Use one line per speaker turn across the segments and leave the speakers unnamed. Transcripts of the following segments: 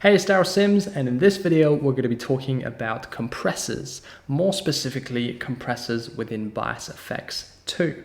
Hey, it's Darryl Syms, and in this video we're going to be talking about compressors, more specifically compressors within Bias FX 2.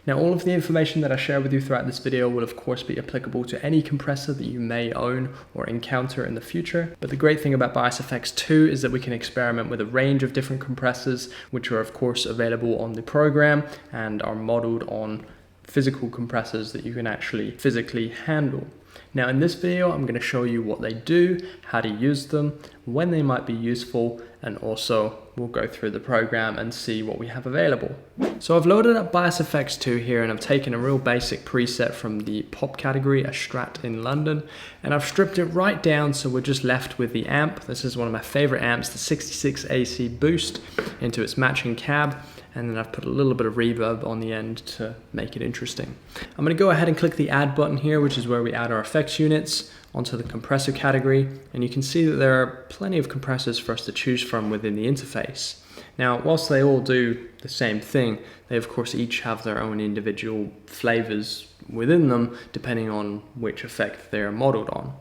Now, all of the information that I share with you throughout this video will of course be applicable to any compressor that you may own or encounter in the future. But the great thing about Bias FX 2 is that we can experiment with a range of different compressors, which are of course available on the program and are modeled on physical compressors that you can actually physically handle. Now in this video, I'm going to show you what they do, how to use them, when they might be useful, and also we'll go through the program and see what we have available. So I've loaded up Bias FX 2 here, and I've taken a real basic preset from the pop category, a Strat in London, and I've stripped it right down so we're just left with the amp. This is one of my favorite amps, the 66 AC Boost, into its matching cab. And then I've put a little bit of reverb on the end to make it interesting. I'm going to go ahead and click the add button here, which is where we add our effects units onto the compressor category. And you can see that there are plenty of compressors for us to choose from within the interface. Now, whilst they all do the same thing, they of course each have their own individual flavors within them, depending on which effect they're modeled on.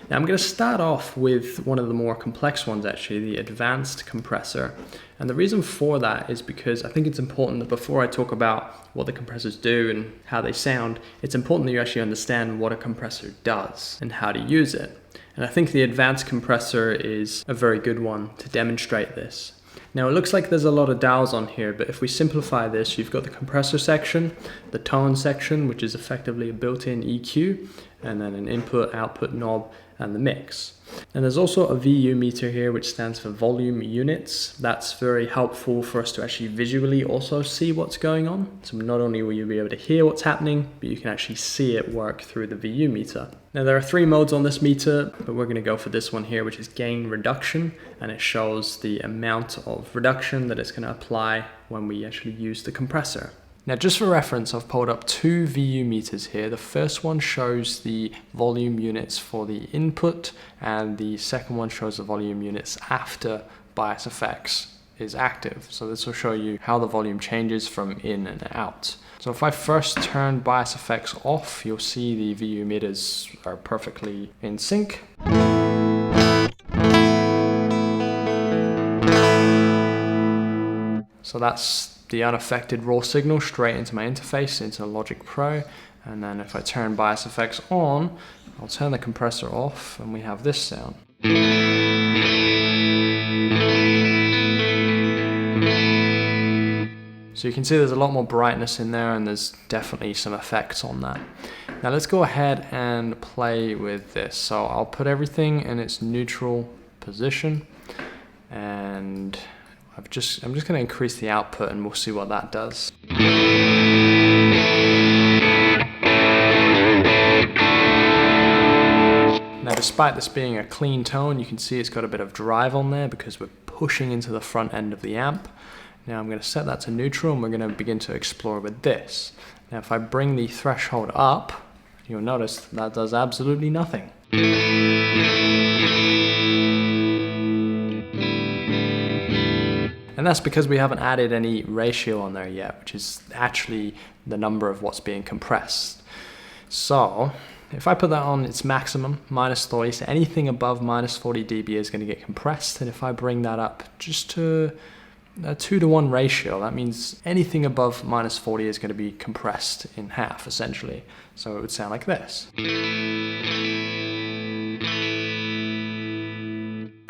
Now I'm going to start off with one of the more complex ones, actually, the advanced compressor. And the reason for that is because I think it's important that before I talk about what the compressors do and how they sound, it's important that you actually understand what a compressor does and how to use it. And I think the advanced compressor is a very good one to demonstrate this. Now it looks like there's a lot of dials on here, but if we simplify this, you've got the compressor section, the tone section, which is effectively a built-in EQ, and then an input-output knob, and the mix. And there's also a VU meter here, which stands for volume units. That's very helpful for us to actually visually also see what's going on. So not only will you be able to hear what's happening, but you can actually see it work through the VU meter. Now there are 3 modes on this meter, but we're going to go for this one here, which is gain reduction, and it shows the amount of reduction that it's going to apply when we actually use the compressor. Now just for reference, I've pulled up 2 VU meters here. The first one shows the volume units for the input, and the second one shows the volume units after Bias FX is active. So this will show you how the volume changes from in and out. So if I first turn Bias FX off, you'll see the VU meters are perfectly in sync. So that's the unaffected raw signal straight into my interface, into Logic Pro. And then if I turn Bias FX on, I'll turn the compressor off and we have this sound. So you can see there's a lot more brightness in there, and there's definitely some effects on that. Now let's go ahead and play with this. So I'll put everything in its neutral position, and I'm just going to increase the output and we'll see what that does. Now despite this being a clean tone, you can see it's got a bit of drive on there because we're pushing into the front end of the amp. Now I'm going to set that to neutral, and we're going to begin to explore with this. Now if I bring the threshold up, you'll notice that does absolutely nothing. And that's because we haven't added any ratio on there yet, which is actually the number of what's being compressed. So if I put that on its maximum, -40, so anything above -40 dB is going to get compressed. And if I bring that up just to a 2-to-1 ratio, that means anything above -40 is going to be compressed in half, essentially. So it would sound like this.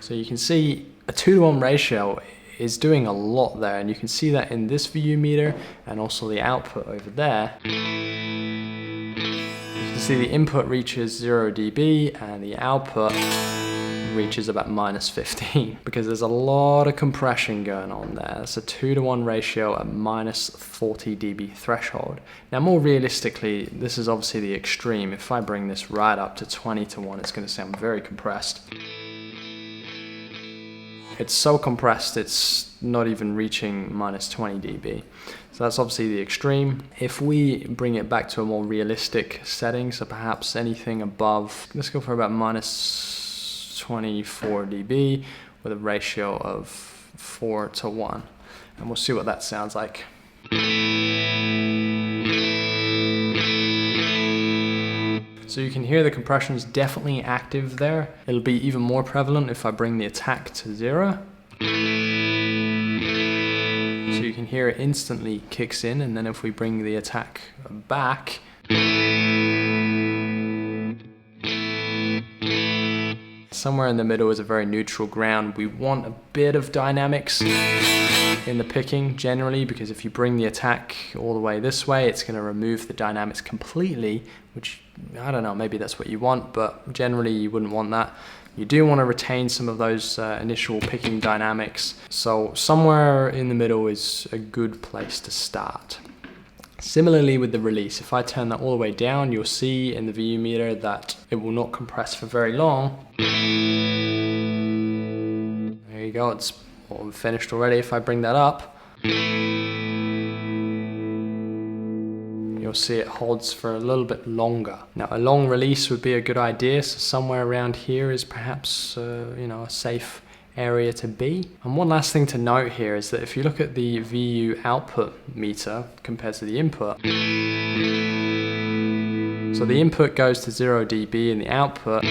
So you can see a 2-to-1 ratio is doing a lot there, and you can see that in this VU meter and also the output over there. You can see the input reaches 0 dB and the output reaches about -15 because there's a lot of compression going on there. It's a 2-to-1 ratio at -40 dB threshold. Now more realistically, this is obviously the extreme. If I bring this right up to 20-to-1, it's going to sound very compressed. It's so compressed it's not even reaching -20 dB. So that's obviously the extreme. If we bring it back to a more realistic setting, so perhaps anything above, let's go for about -24 dB with a ratio of 4-to-1. And we'll see what that sounds like.
So
So you can hear the compression is definitely active there. It'll be even more prevalent if I bring the attack to 0. So you can hear it instantly kicks in, and then if we bring the attack back, somewhere in the middle is a very neutral ground. We want a bit of dynamics in the picking generally, because if you bring the attack all the way this way, it's going to remove the dynamics completely, which I don't know, maybe that's what you want, but generally you wouldn't want that. You do want to retain some of those initial picking dynamics. So somewhere in the middle is a good place to start. Similarly with the release, if I turn that all the way down, you'll see in the VU meter that it will not compress for very long. There you go, it's all finished already. If I bring that up, you'll see it holds for a little bit longer. Now a long release would be a good idea, so somewhere around here is perhaps a safe area to be. And one last thing to note here is that if you look at the VU output meter compared to the input, so the input goes to 0 dB and the output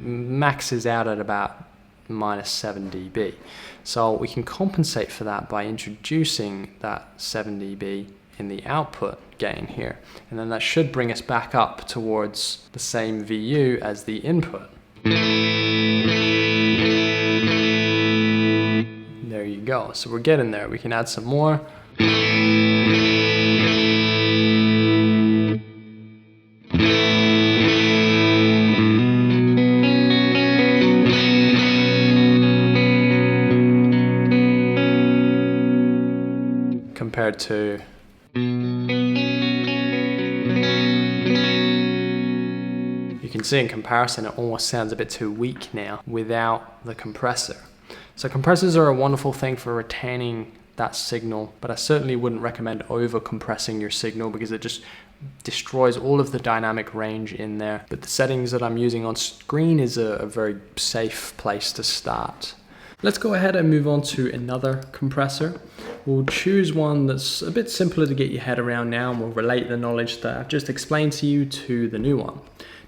maxes out at about -7 dB. So we can compensate for that by introducing that 7 dB in the output gain here, and then that should bring us back up towards the same VU as the input. There you go, so we're getting there. We can add some more. Compared to you can see in comparison it almost sounds a bit too weak now without the compressor. So compressors are a wonderful thing for retaining that signal, but I certainly wouldn't recommend over compressing your signal because it just destroys all of the dynamic range in there. But the settings that I'm using on screen is a very safe place to start. Let's go ahead and move on to another compressor. We'll choose one that's a bit simpler to get your head around now, and we'll relate the knowledge that I've just explained to you to the new one.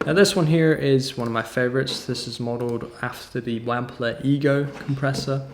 Now this one here is one of my favorites. This is modeled after the Wampler Ego compressor,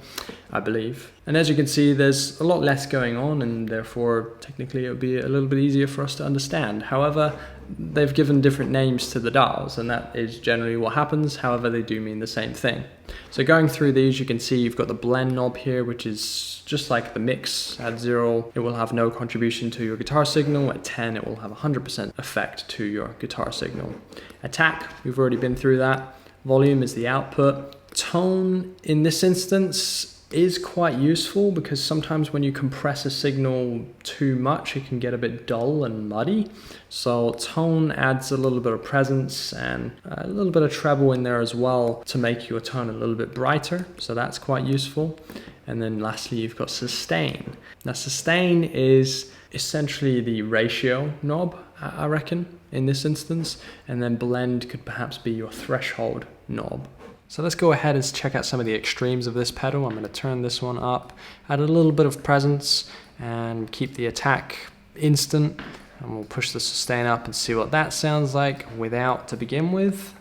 I believe. And as you can see, there's a lot less going on, and therefore technically it would be a little bit easier for us to understand. However, they've given different names to the dials, and that is generally what happens. However, they do mean the same thing. So going through these, you can see you've got the blend knob here, which is just like the mix. At 0, it will have no contribution to your guitar signal. At 10, it will have 100% effect to your guitar signal. Attack, we've already been through that. Volume is the output. Tone, in this instance, is quite useful because sometimes when you compress a signal too much, it can get a bit dull and muddy. So tone adds a little bit of presence and a little bit of treble in there as well to make your tone a little bit brighter. So that's quite useful. And then lastly, you've got sustain. Now sustain is essentially the ratio knob, I reckon, in this instance. And then blend could perhaps be your threshold knob. So let's go ahead and check out some of the extremes of this pedal. I'm going to turn this one up, add a little bit of presence, and keep the attack instant. And we'll push the sustain up and see what that sounds like without to begin with.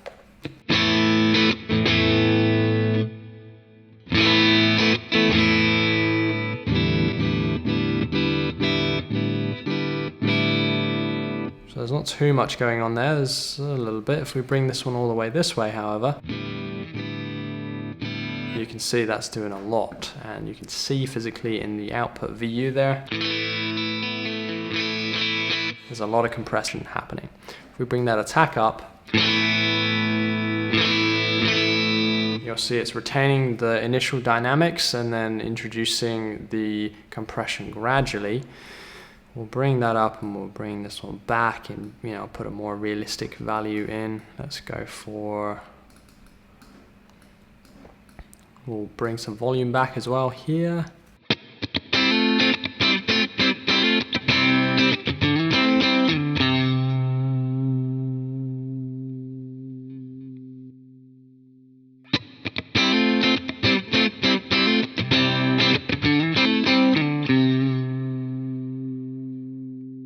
So there's not too much going on there. There's a little bit. If we bring this one all the way this way, however, you can see that's doing a lot, and you can see physically in the output VU there, there's a lot of compression happening. If we bring that attack up, you'll see it's retaining the initial dynamics and then introducing the compression gradually. We'll bring that up and we'll bring this one back and put a more realistic value in. Let's go for, we'll bring some volume back as well here.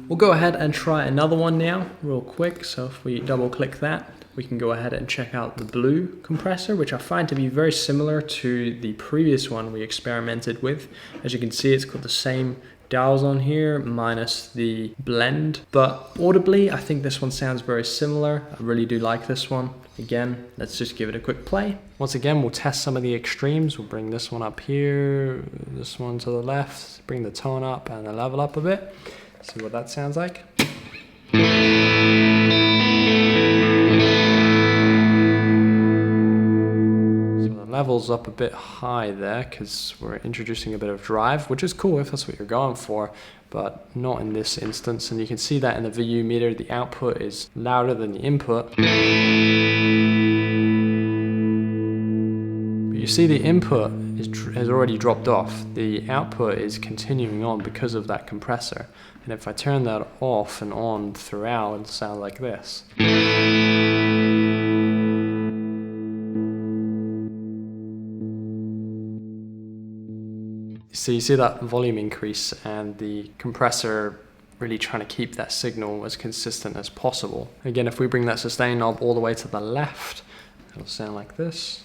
We'll go ahead and try another one now real quick. So if we double click that, we can go ahead and check out the blue compressor, which I find to be very similar to the previous one we experimented with. As you can see, it's got the same dials on here minus the blend, but audibly I think this one sounds very similar. I really do like this one. Again, let's just give it a quick play. Once again, we'll test some of the extremes. We'll bring this one up here, this one to the left, bring the tone up and the level up a bit. See what that sounds like. Levels up a bit high there because we're introducing a bit of drive, which is cool if that's what you're going for, but not in this instance. And you can see that in the VU meter, the output is louder than the input. But you see the input has already dropped off. The output is continuing on because of that compressor. And if I turn that off and on throughout, it'll sound like this. So you see that volume increase and the compressor really trying to keep that signal as consistent as possible. Again, if we bring that sustain knob all the way to the left, it'll sound like this.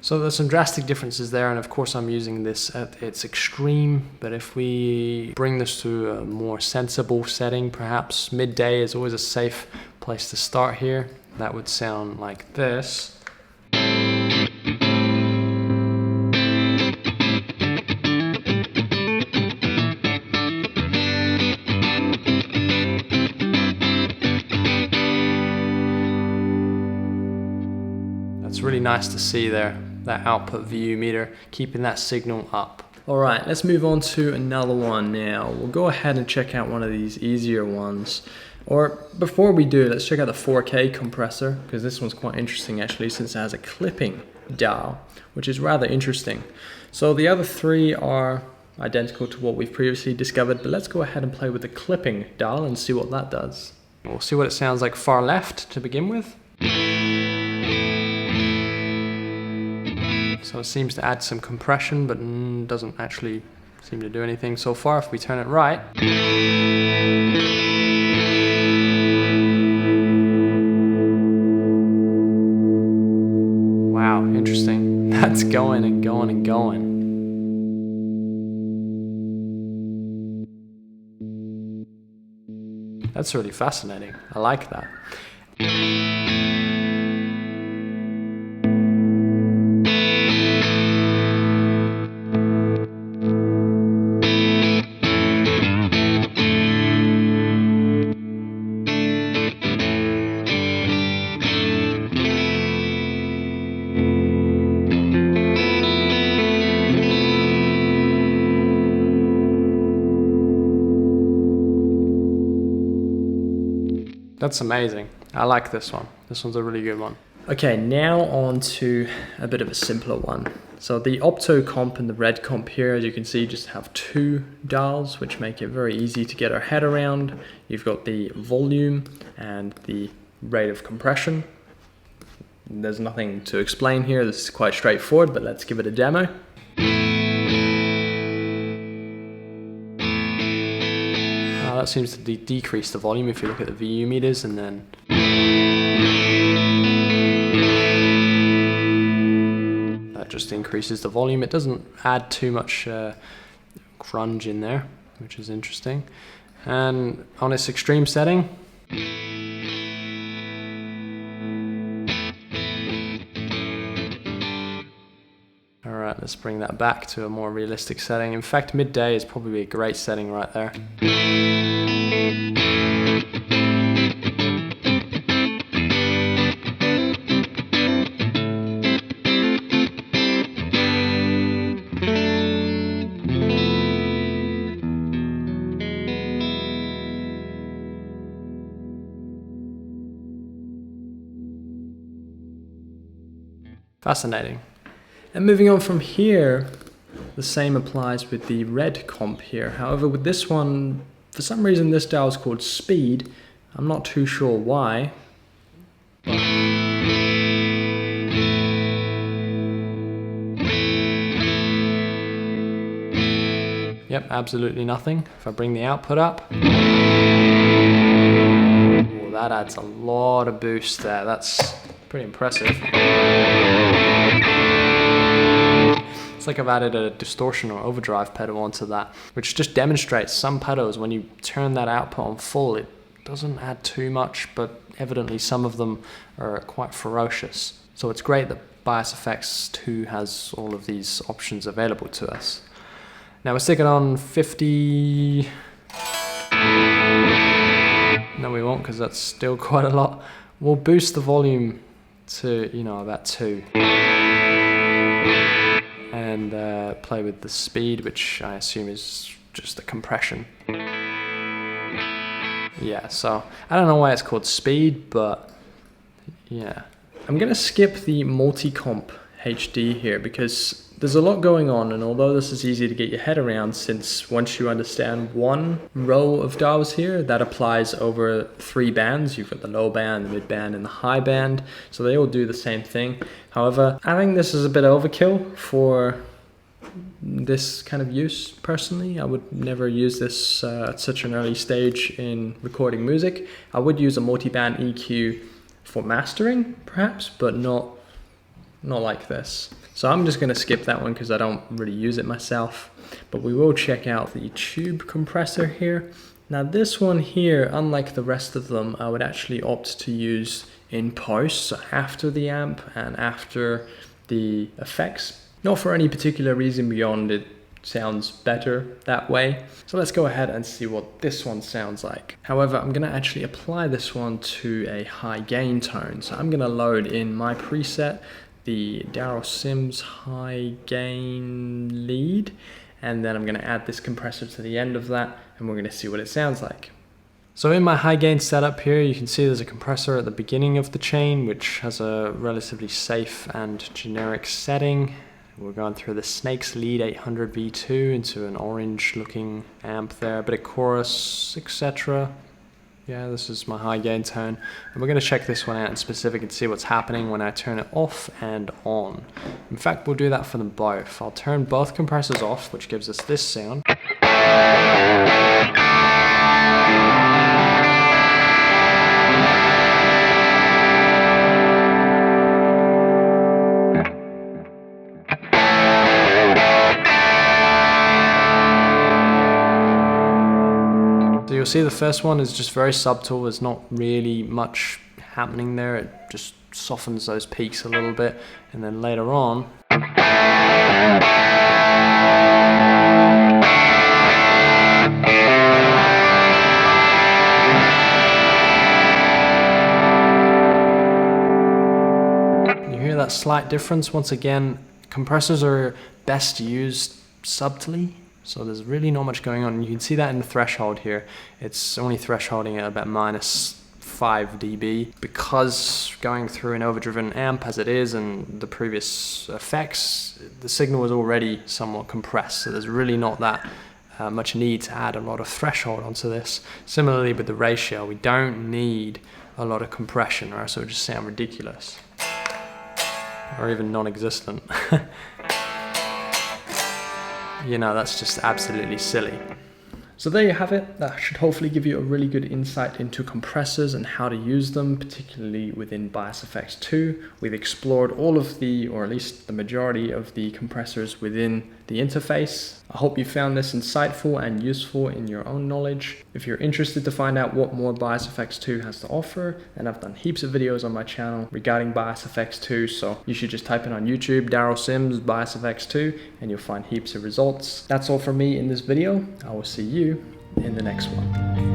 So there's some drastic differences there, and of course I'm using this at its extreme, but if we bring this to a more sensible setting, perhaps midday is always a safe place to start here. That would sound like this. That's really nice to see there. That output VU meter, keeping that signal up. All right, let's move on to another one now. We'll go ahead and check out one of these easier ones. Or before we do, let's check out the 4K compressor, because this one's quite interesting actually, since it has a clipping dial, which is rather interesting. So the other three are identical to what we've previously discovered, but let's go ahead and play with the clipping dial and see what that does. We'll see what it sounds like far left to begin with. So it seems to add some compression, but doesn't actually seem to do anything so far. If we turn it right, wow, interesting. That's going and going and going. That's really fascinating. I like that. That's amazing. I like this one. This one's a really good one. Okay, now on to a bit of a simpler one. So the Opto comp and the red comp here, as you can see, just have two dials, which make it very easy to get our head around. You've got the volume and the rate of compression. There's nothing to explain here. This is quite straightforward, but let's give it a demo. That seems to decrease the volume if you look at the VU meters, and then that just increases the volume. It doesn't add too much grunge in there, which is interesting. And on its extreme setting, alright, let's bring that back to a more realistic setting. In fact, midday is probably a great setting right there. Fascinating. And moving on from here, the same applies with the red comp here. However, with this one, for some reason this dial is called speed. I'm not too sure why. Yep, absolutely nothing. If I bring the output up, oh, that adds a lot of boost there. That's pretty impressive. It's like I've added a distortion or overdrive pedal onto that, which just demonstrates some pedals, when you turn that output on full, it doesn't add too much, but evidently some of them are quite ferocious. So it's great that Bias Effects 2 has all of these options available to us. Now we're sticking on 50. No, we won't, because that's still quite a lot. We'll boost the volume to, you know, about 2. And play with the speed, which I assume is just the compression. Yeah, so I don't know why it's called speed, but yeah. I'm gonna skip the multi-comp HD here because there's a lot going on, and although this is easy to get your head around, since once you understand one row of dials here, that applies over 3 bands. You've got the low band, the mid band, and the high band, so they all do the same thing. However, I think this is a bit overkill for this kind of use. Personally, I would never use this at such an early stage in recording music. I would use a multi-band EQ for mastering, perhaps, but not like this. So I'm just going to skip that one because I don't really use it myself. But we will check out the tube compressor here. Now this one here, unlike the rest of them, I would actually opt to use in post, so after the amp and after the effects. Not for any particular reason beyond it sounds better that way. So let's go ahead and see what this one sounds like. However, I'm going to actually apply this one to a high gain tone. So I'm going to load in my preset, the Darryl Syms high gain lead, and then I'm going to add this compressor to the end of that, and we're going to see what it sounds like. So in my high gain setup here, you can see there's a compressor at the beginning of the chain, which has a relatively safe and generic setting. We're going through the Snake's Lead 800 V2 into an orange looking amp there, a bit of chorus, etc. Yeah, this is my high gain tone. And we're going to check this one out in specific and see what's happening when I turn it off and on. In fact, we'll do that for them both. I'll turn both compressors off, which gives us this sound. So you'll see the first one is just very subtle. There's not really much happening there. It just softens those peaks a little bit. And then later on, you hear that slight difference. Once again, compressors are best used subtly. So there's really not much going on. You can see that in the threshold here. It's only thresholding at about -5 dB. Because going through an overdriven amp as it is and the previous effects, the signal is already somewhat compressed. So there's really not that much need to add a lot of threshold onto this. Similarly with the ratio, we don't need a lot of compression, or else it would just sound ridiculous. Or even non-existent. You know, that's just absolutely silly. So there you have it. That should hopefully give you a really good insight into compressors and how to use them, particularly within Bias Effects 2. We've explored all of the, or at least the majority of the compressors within the interface. I hope you found this insightful and useful in your own knowledge. If you're interested to find out what more Bias Effects 2 has to offer, and I've done heaps of videos on my channel regarding Bias Effects 2, so you should just type in on YouTube, Darryl Syms, Bias Effects 2, and you'll find heaps of results. That's all from me in this video. I will see you in the next one.